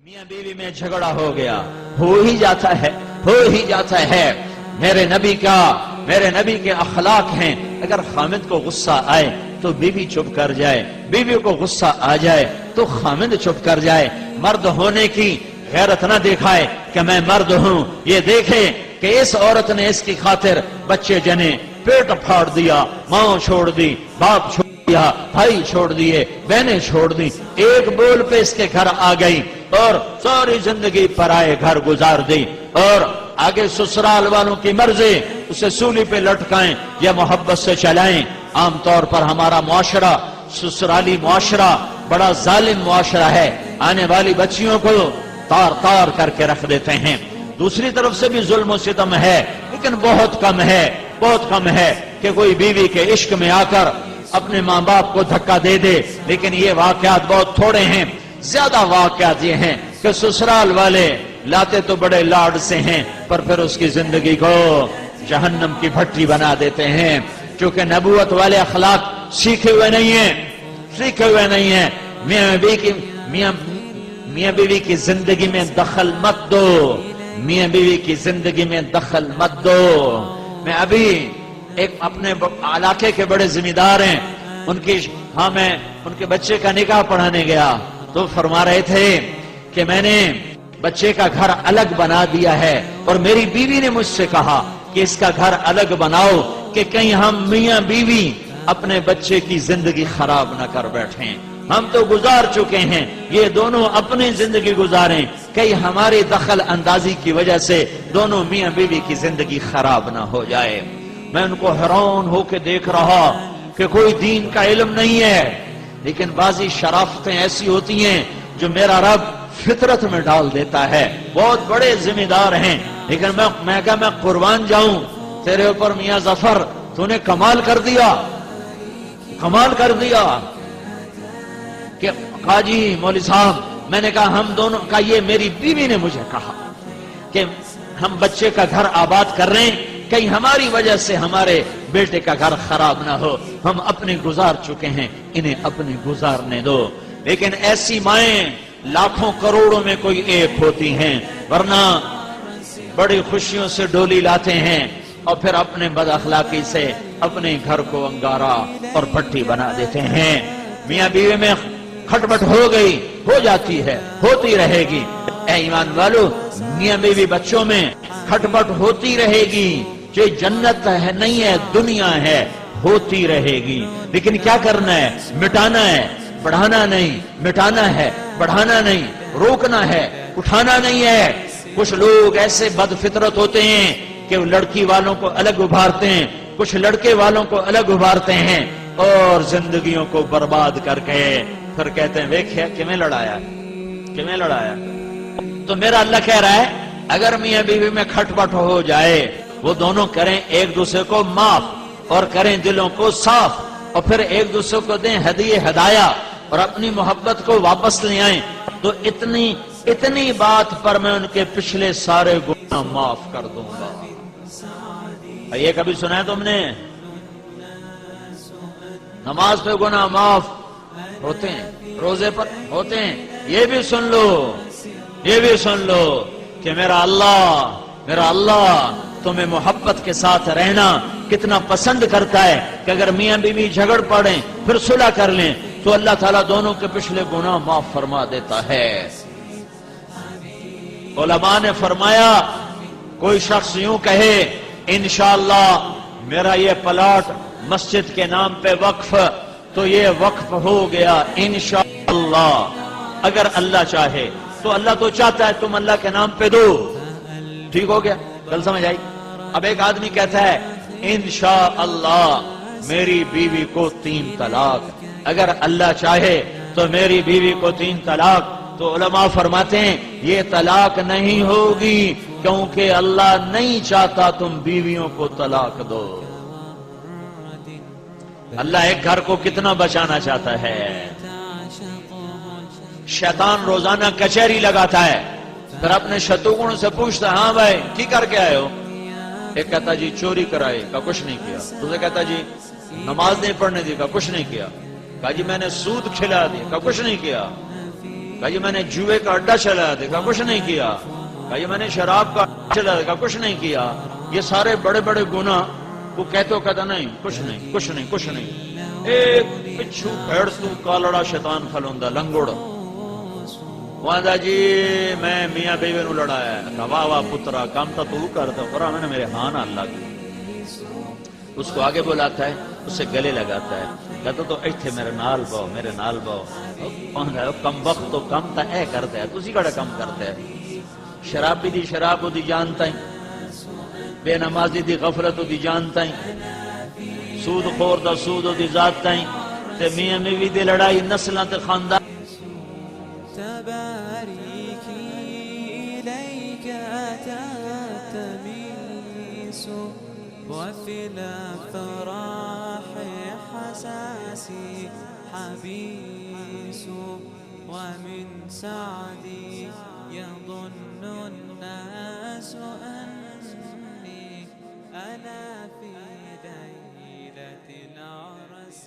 میاں بیوی میں جھگڑا ہو گیا، ہو ہی جاتا ہے۔ میرے نبی کے اخلاق ہیں، اگر خامد کو غصہ آئے تو بیوی چپ کر جائے، بیوی کو غصہ آ جائے تو خامد چپ کر جائے۔ مرد ہونے کی غیرت نہ دکھائے کہ میں مرد ہوں، یہ دیکھے کہ اس عورت نے اس کی خاطر بچے جنے، پیٹ پھاڑ دیا، ماں چھوڑ دی، باپ چھوڑ دیا، بھائی چھوڑ دیے، بہنیں چھوڑ دی، ایک بول پہ اس کے گھر آ گئی اور ساری زندگی پرائے گھر گزار دی، اور آگے سسرال والوں کی مرضی اسے سولی پہ لٹکائیں یا محبت سے چلائیں۔ عام طور پر ہمارا معاشرہ، سسرالی معاشرہ بڑا ظالم معاشرہ ہے، آنے والی بچیوں کو تار تار کر کے رکھ دیتے ہیں۔ دوسری طرف سے بھی ظلم و ستم ہے، لیکن بہت کم ہے کہ کوئی بیوی کے عشق میں آ کر اپنے ماں باپ کو دھکا دے دے، لیکن یہ واقعات بہت تھوڑے ہیں۔ زیادہ واقعات یہ ہیں کہ سسرال والے لاتے تو بڑے لاڈ سے ہیں، پر پھر اس کی زندگی کو جہنم کی بھٹی بنا دیتے ہیں، کیونکہ نبوت والے اخلاق سیکھے ہوئے نہیں ہیں۔ میاں بیوی کی زندگی میں دخل مت دو، میاں بیوی کی زندگی میں دخل مت دو۔ میں ابھی ایک اپنے علاقے کے بڑے ذمہ دار ہیں، میں ان کے بچے کا نکاح پڑھانے گیا تو فرما رہے تھے کہ میں نے بچے کا گھر الگ بنا دیا ہے، اور میری بیوی نے مجھ سے کہا کہ اس کا گھر الگ بناؤ کہ کہیں ہم میاں بیوی اپنے بچے کی زندگی خراب نہ کر بیٹھیں۔ ہم تو گزار چکے ہیں، یہ دونوں اپنی زندگی گزاریں، کہیں ہماری دخل اندازی کی وجہ سے دونوں میاں بیوی کی زندگی خراب نہ ہو جائے۔ میں ان کو حیران ہو کے دیکھ رہا کہ کوئی دین کا علم نہیں ہے، لیکن بعضی شرافتیں ایسی ہوتی ہیں جو میرا رب فطرت میں ڈال دیتا ہے۔ بہت بڑے ذمہ دار ہیں، لیکن میں قربان جاؤں تیرے اوپر میاں ظفر، تو نے کمال کر دیا کہ قاضی مولوی صاحب، میں نے کہا ہم دونوں کا، یہ میری بیوی نے مجھے کہا کہ ہم بچے کا گھر آباد کر رہے ہیں، کہیں ہماری وجہ سے ہمارے بیٹے کا گھر خراب نہ ہو، ہم اپنے گزار چکے ہیں، انہیں اپنے گزارنے دو۔ لیکن ایسی مائیں لاکھوں کروڑوں میں کوئی ایک ہوتی ہیں، ورنہ بڑی خوشیوں سے ڈولی لاتے ہیں اور پھر اپنے بد اخلاقی سے اپنے گھر کو انگارہ اور بھٹی بنا دیتے ہیں۔ میاں بیوی میں کھٹپٹ ہو جاتی ہے، ہوتی رہے گی۔ اے ایمان والو، میاں بیوی بچوں میں کھٹپٹ ہوتی رہے گی، جو جنت ہے نہیں ہے، دنیا ہے، ہوتی رہے گی۔ لیکن کیا کرنا ہے؟ مٹانا ہے، بڑھانا نہیں، مٹانا ہے، بڑھانا نہیں، روکنا ہے، اٹھانا نہیں ہے۔ کچھ لوگ ایسے بد فطرت ہوتے ہیں کہ وہ لڑکی والوں کو الگ ابھارتے ہیں، کچھ لڑکے والوں کو الگ ابھارتے ہیں، اور زندگیوں کو برباد کر کے پھر کہتے ہیں ویکھیا کیویں لڑایا۔ تو میرا اللہ کہہ رہا ہے اگر میاں بیوی میں کھٹپٹ ہو جائے، وہ دونوں کریں ایک دوسرے کو معاف اور کریں دلوں کو صاف، اور پھر ایک دوسرے کو دیں ہدیہ ہدایہ اور اپنی محبت کو واپس لے آئیں، تو اتنی بات پر میں ان کے پچھلے سارے گناہ معاف کر دوں گا۔ یہ کبھی سنا ہے تم نے؟ نماز پہ گناہ معاف ہوتے ہیں، روزے پر ہوتے ہیں۔ یہ بھی سن لو کہ میرا اللہ تمہیں محبت کے ساتھ رہنا کتنا پسند کرتا ہے، کہ اگر میاں بیوی جھگڑ پڑیں پھر صلح کر لیں تو اللہ تعالیٰ دونوں کے پچھلے گناہ معاف فرما دیتا ہے۔ علماء نے فرمایا کوئی شخص یوں کہے انشاءاللہ میرا یہ پلاٹ مسجد کے نام پہ وقف، تو یہ وقف ہو گیا انشاءاللہ۔ اگر اللہ چاہے تو، اللہ تو چاہتا ہے تم اللہ کے نام پہ دو، ٹھیک ہو گیا، کل سمجھ آئی؟ اب ایک آدمی کہتا ہے انشاءاللہ میری بیوی کو 3 طلاق، اگر اللہ چاہے تو میری بیوی کو 3 طلاق، تو علماء فرماتے ہیں یہ طلاق نہیں ہوگی، کیونکہ اللہ نہیں چاہتا تم بیویوں کو طلاق دو۔ اللہ ایک گھر کو کتنا بچانا چاہتا ہے۔ شیطان روزانہ کچہری لگاتا ہے، پھر اپنے شتروگنوں سے پوچھتا ہے ہاں بھائی کی کر کے آئے ہو؟ ایک کہتا جی چوری کرائی، کہا کچھ نہیں کیا۔ دوسرے کہتا جی نماز نہیں پڑھنے دی، کہا کچھ نہیں کیا۔ کہا جی میں نے سود کھلا دی، کہا کچھ نہیں کیا۔ کہا یہ میں نے جوئے کا اڈا چلایا، دیکھا کچھ نہیں کیا۔ کہا یہ میں نے شراب کا اڈا چلایا، دیکھا کچھ نہیں کیا۔ یہ سارے بڑے بڑے گناہ وہ کہتا نہیں کچھ نہیں کچھ نہیں کچھ نہیں۔ ایک پچھو پھیڑ تو کالڑا شیطان کھلوندا لنگوڑ، وہاں جی میں میاں بیوی نو لڑایا ہے۔ کہا واہ واہ پترا کام تو کرتا، پر میں نے میرے ہاں نہ اللہ کی۔ اس کو آگے بلاتا ہے، اسے گلے لگاتا ہے، کہتا تو ایتھے میرے نال باؤ، میرے نال باؤ۔ کم وقت تو کم تا اے کرتا ہے، تسی کڑا کم کرتا ہے۔ شرابی دی شراب دی جانتا ہے، بے نمازی دی غفلت دی جانتا ہے، سود خور دا سود دی ذات تائیں، تے میاں میوی دی لڑائی نسلاں تے خاندان۔ تباريكي إليك أتت تميس وفي الأفراح حساسي حبيس ومن سعدي يظن الناس أني أنا في ليلة العرس